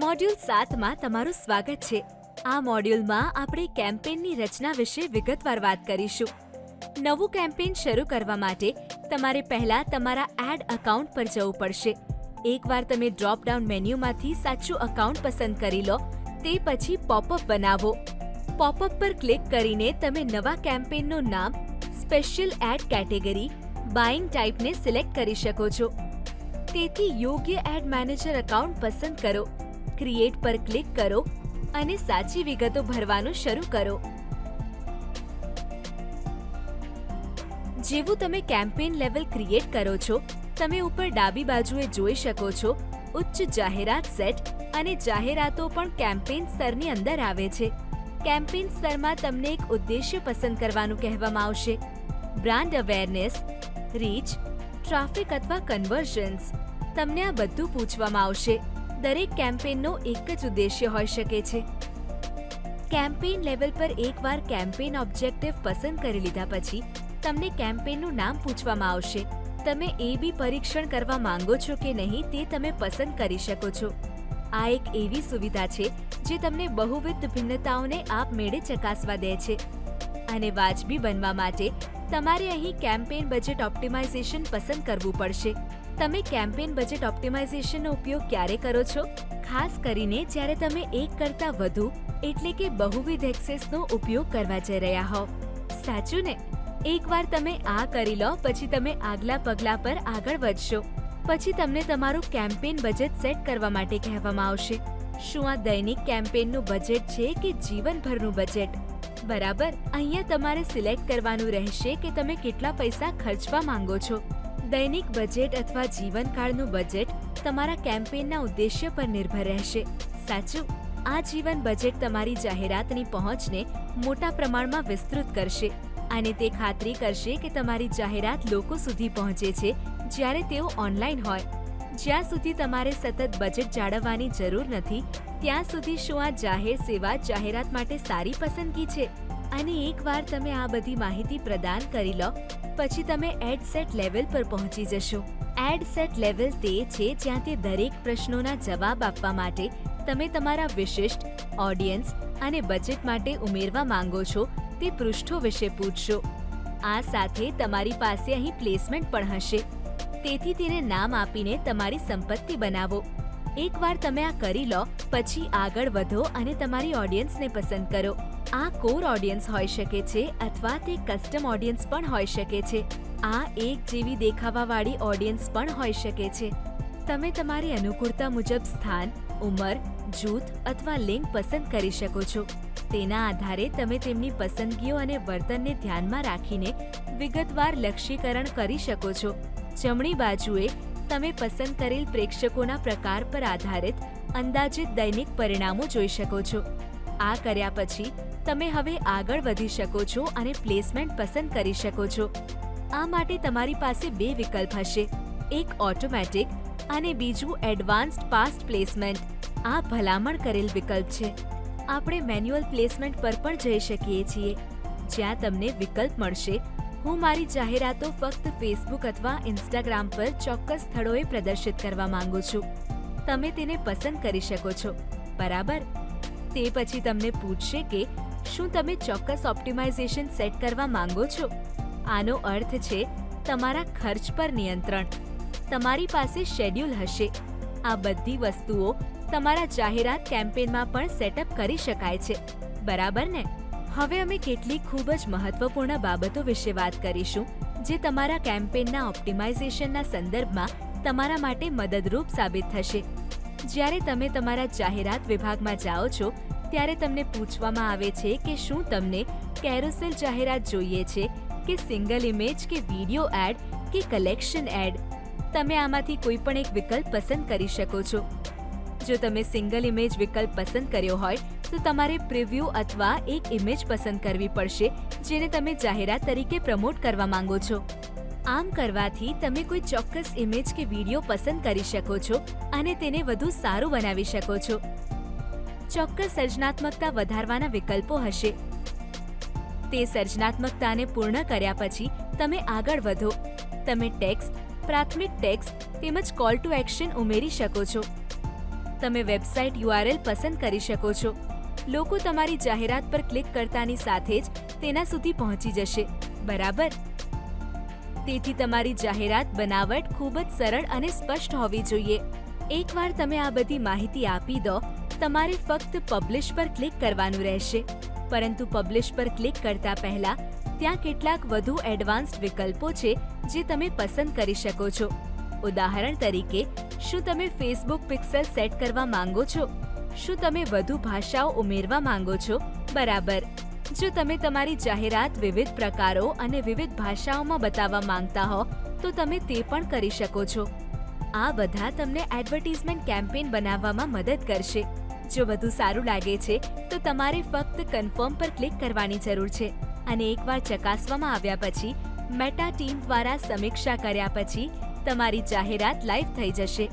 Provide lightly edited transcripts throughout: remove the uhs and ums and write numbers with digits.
Module 7માં તમારું સ્વાગત છે। આ મોડ્યુલમાં આપણે કેમ્પેનની રચના વિશે વિગતવાર વાત કરીશું। નવું કેમ્પેન શરૂ કરવા માટે તમારે પહેલા તમારા એડ એકાઉન્ટ પર જવું પડશે। એકવાર તમે ડ્રોપ ડાઉન મેન્યુમાંથી સાચું એકાઉન્ટ પસંદ કરી લો, તે પછી પોપઅપ બનાવો। પોપઅપ પર ક્લિક કરીને તમે નવા કેમ્પેનનું નામ, સ્પેશિયલ એડ કેટેગરી, બાઇંગ ટાઈપને સિલેક્ટ કરી શકો છો। તેથી યોગ્ય એડ મેનેજર એકાઉન્ટ પસંદ કરો, ક્રિએટ પર ક્લિક કરો અને સાચી વિગતો ભરવાનું શરૂ કરો। જેવું તમે કેમ્પેન લેવલ ક્રિએટ કરો છો, તમે ઉપર ડાબી બાજુએ જોઈ શકો છો ઉચ્ચ જાહેરાત સેટ અને જાહેરાતો પણ કેમ્પેન સ્તરની અંદર આવે છે। કેમ્પેન સ્તરમાં તમને એક ઉદ્દેશ્ય પસંદ કરવાનું કહેવામાં આવશે। બ્રાન્ડ અવેરનેસ, રીચ, ટ્રાફિક અથવા કન્વર્ઝન્સ, તમને આ બધું પૂછવામાં આવશે। દરેક કેમ્પેનનો એક જ ઉદ્દેશ્ય હોઈ શકે છે। કેમ્પેન લેવલ પર એકવાર કેમ્પેન ઓબ્જેક્ટિવ પસંદ કરી લીધા પછી તમને કેમ્પેનનું નામ પૂછવામાં આવશે। તમે એ બી પરીક્ષણ કરવા માંગો છો કે નહીં તે તમે પસંદ કરી શકો છો। આ એક એવી સુવિધા છે જે તમને બહુવિધ ભિન્નતાઓને આપમેળે ચકાસવા દે છે અને વાજબી બનવા માટે તમારે અહીં કેમ્પેન બજેટ ઓપ્ટિમાઇઝેશન પસંદ કરવું પડશે। તમે કેમ્પેન બજેટ ઓપ્ટિમાઇઝેશનનો ઉપયોગ ક્યારે કરો છો? ખાસ કરીને જ્યારે તમે એક કરતાં વધુ એટલે કે બહુવિધ એક્સેસનો ઉપયોગ કરવા જઈ રહ્યા હોવ, સાચું ને? એકવાર તમે આ કરી લો પછી તમે આગલા પગલા પર આગળ વધશો। પછી તમને તમારું કેમ્પેન બજેટ સેટ કરવા માટે કહેવામાં આવશે। શું આ દૈનિક કેમ્પેનનું બજેટ છે કે જીવનભરનું બજેટ? બરાબર, અહીંયા તમારે સિલેક્ટ કરવાનું રહેશે કે તમે કેટલા પૈસા ખર્ચવા માંગો છો। દૈનિક બજેટ અથવા જીવનકાળનું બજેટ તમારા કેમ્પેનના ઉદ્દેશ્ય પર નિર્ભર રહેશે, સાચું? આ જીવન બજેટ તમારી જાહેરાતની પહોંચને મોટા પ્રમાણમાં વિસ્તૃત કરશે અને તે ખાતરી કરશે કે તમારી જાહેરાત લોકો સુધી પહોંચે છે જ્યારે તેઓ ઓનલાઈન હોય। જ્યાં સુધી તમારે સતત બજેટ જાળવવાની જરૂર નથી, ત્યાં સુધી શું આ જાહેર સેવા જાહેરાત માટે સારી પસંદગી છે? અને એકવાર તમે આ બધી માહિતી પ્રદાન કરી લો, પછી તમે એડ સેટ લેવલ પર પહોંચી જશો। એડ સેટ લેવલ તે છે જ્યાં તે દરેક પ્રશ્નોના જવાબ આપવા માટે તમે તમારા વિશિષ્ટ ઓડિયન્સ અને બજેટ માટે ઉમેરવા માંગો છો તે પૃષ્ઠો વિશે પૂછશો। આ સાથે તમારી પાસે અહીં પ્લેસમેન્ટ પણ હશે, તેથી તેને નામ આપીને તમારી સંપત્તિ બનાવો। એકવાર તમે આ કરી લો પછી આગળ વધો અને તમારી ઓડિયન્સને પસંદ કરો। આ કોર ઓડિયન્સ હોઈ શકે છે અથવા તે કસ્ટમ ઓડિયન્સ પણ હોઈ શકે છે। આ એક જેવી દેખાવાવાળી ઓડિયન્સ પણ હોઈ શકે છે। તમે તમારી અનુકૂળતા મુજબ સ્થાન, ઉંમર, જૂથ અથવા લિંગ પસંદ કરી શકો છો। તેના આધારે તમે તેમની પસંદગીઓ અને વર્તનને ધ્યાનમાં રાખીને વિગતવાર લક્ષ્યીકરણ કરી શકો છો। જમણી બાજુએ તમે પસંદ કરેલ પ્રેક્ષકોના પ્રકાર પર આધારિત અંદાજિત દૈનિક પરિણામો જોઈ શકો છો। આ કર્યા પછી તમે હવે આગળ વધી શકો છો અને પ્લેસમેન્ટ પસંદ કરી શકો છો। આ માટે તમારી પાસે બે વિકલ્પ હશે, એક ઓટોમેટિક અને બીજું એડવાન્સ્ડ પાસ્ટ પ્લેસમેન્ટ। આ ભલામણ કરેલ વિકલ્પ છે। આપણે મેન્યુઅલ પ્લેસમેન્ટ પર પણ જઈ શકીએ છીએ, જ્યાં તમને વિકલ્પ મળશે, હું મારી જાહેરાતો ફક્ત ફેસબુક અથવા ઇન્સ્ટાગ્રામ પર ચોક્કસ સ્થળોએ પ્રદર્શિત કરવા માંગુ છું। તમે તેને પસંદ કરી શકો છો, બરાબર? તે પછી તમને પૂછશે કે શું તમે ચોક્કસ ઓપ્ટિમાઇઝેશન સેટ કરવા માંગો છો? આનો અર્થ છે તમારા ખર્ચ પર નિયંત્રણ। તમારી પાસે શેડ્યુલ હશે। આ બધી વસ્તુઓ તમારા જાહેરાત કેમ્પેનમાં પણ સેટઅપ કરી શકાય છે, બરાબર ને? હવે અમે કેટલીક ખૂબ જ મહત્વપૂર્ણ બાબતો વિશે વાત કરીશું જે તમારા કેમ્પેનના ઓપ્ટિમાઇઝેશનના સંદર્ભમાં તમારા માટે મદદરૂપ સાબિત થશે। જ્યારે તમે તમારા જાહેરાત વિભાગમાં જાઓ છો ત્યારે તમને પૂછવામાં આવે છે કે શું તમને કેરોસેલ જાહેરાત જોઈએ છે કે સિંગલ ઇમેજ કે વિડીયો એડ કે કલેક્શન એડ? તમે આમાંથી કોઈ પણ એક વિકલ્પ પસંદ કરી શકો છો। જો તમે સિંગલ ઇમેજ વિકલ્પ પસંદ કર્યો હોય તો તમારે પ્રિવ્યૂ અથવા એક ઇમેજ પસંદ કરવી પડશે જેને તમે જાહેરાત તરીકે પ્રમોટ કરવા માંગો છો। આમ કરવાથી તમે કોઈ ચોક્કસ ઇમેજ કે વિડીયો પસંદ કરી શકો છો અને તેને વધુ સારું બનાવી શકો છો। ચોક્કસ સર્જનાત્મકતા વધારવાના વિકલ્પો હશે। તે સર્જનાત્મકતાને પૂર્ણ કર્યા પછી તમે આગળ વધો। તમે ટેક્સ્ટ, પ્રાથમિક ટેક્સ્ટ તેમજ કોલ ટુ એક્શન ઉમેરી શકો છો। તમે વેબસાઇટ URL પસંદ કરી શકો છો. લોકો તમારી જાહેરાત પર ક્લિક કરતાની સાથે જ તેના સુધી પહોંચી જશે, બરાબર? તેથી તમારી જાહેરાત બનાવટ ખૂબ જ સરળ અને સ્પષ્ટ હોવી જોઈએ. એકવાર તમે આ બધી માહિતી આપી દો, તમારે ફક્ત પબ્લિશ પર ક્લિક કરવાનું રહેશે. પરંતુ પબ્લિશ પર ક્લિક કરતા પહેલા ત્યાં કેટલાક વધુ એડવાન્સ્ડ વિકલ્પો છે જે તમે પસંદ કરી શકો છો. ઉદાહરણ તરીકે, શું તમે ફેસબુક પિક્સેલ સેટ કરવા માંગો છો? શું તમે વધુ ભાષાઓ ઉમેરવા માંગો છો? બરાબર. જો તમે તમારી જાહેરાત વિવિધ પ્રકારો અને વિવિધ ભાષાઓમાં બતાવવા માંગતા હો તો તમે તે પણ કરી શકો છો. આ બધા તમને એડવર્ટાઇઝમેન્ટ કેમ્પેન બનાવવામાં મદદ કરશે. જો બધું સારું લાગે છે તો તમારે ફક્ત કન્ફર્મ પર ક્લિક કરવાની જરૂર છે અને એકવાર ચકાસવામાં આવ્યા પછી મેટા ટીમ દ્વારા સમીક્ષા કર્યા પછી તમારી જાહેરાત લાઈવ થઈ જશે.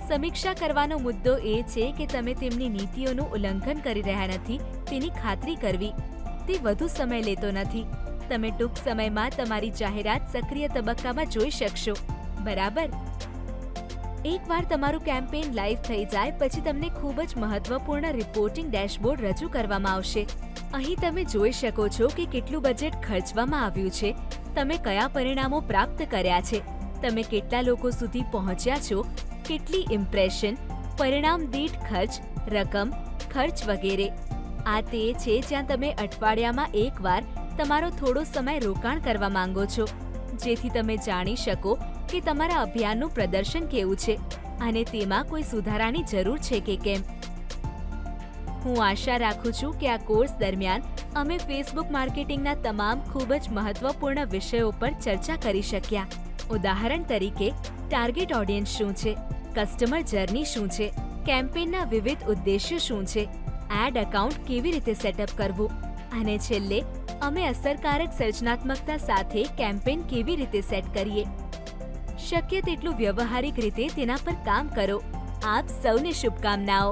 સમીક્ષા કરવાનો મુદ્દો એ છે કે તમે તેમની નીતિઓનું ઉલ્લંઘન કરી રહ્યા નથી તેની ખાતરી કરવી. તે વધુ સમય લેતો નથી. તમે ટૂંક સમયમાં તમારી જાહેરાત સક્રિય તબક્કામાં જોઈ શકશો, બરાબર? એકવાર તમારું કેમ્પેન લાઈવ થઈ જાય પછી તમને ખૂબ જ મહત્વપૂર્ણ રિપોર્ટિંગ ડેશબોર્ડ રજૂ કરવામાં આવશે. અહીં તમે જોઈ શકો છો કે કેટલું બજેટ ખર્ચવામાં આવ્યું છે, તમે કયા પરિણામો પ્રાપ્ત કર્યા છે, તમે કેટલા લોકો સુધી પહોંચ્યા છો, કેટલી ઇમ્પ્રેશન, પરિણામ દીઠ ખર્ચ, રકમ, ખર્ચ વગેરે. આ તે છે જ્યાં તમે અઠવાડિયામાં એકવાર તમારો થોડો સમય રોકાણ કરવા માંગો છો, જેથી તમે જાણી શકો કે તમારા અભિયાનનું પ્રદર્શન કેવું છે અને તેમાં કોઈ સુધારાની જરૂર છે કે કેમ. હું આશા રાખું છું કે આ કોર્સ દરમિયાન અમે ફેસબુક માર્કેટિંગના તમામ ખૂબ જ મહત્વપૂર્ણ વિષયો પર ચર્ચા કરી શક્યા. ઉદાહરણ તરીકે, ટાર્ગેટ ઓડિયન્સ શું છે, કસ્ટમર જર્ની શું છે, કેમ્પેનના વિવિધ ઉદ્દેશ્યો શું છે, એડ એકાઉન્ટ કેવી રીતે સેટઅપ કરવું અને છેલ્લે અમે અસરકારક સર્જનાત્મકતા સાથે કેમ્પેન કેવી રીતે સેટ કરીએ. શક્ય તેટલું વ્યવહારિક રીતે તેના પર કામ કરો. આપ સૌને શુભકામનાઓ.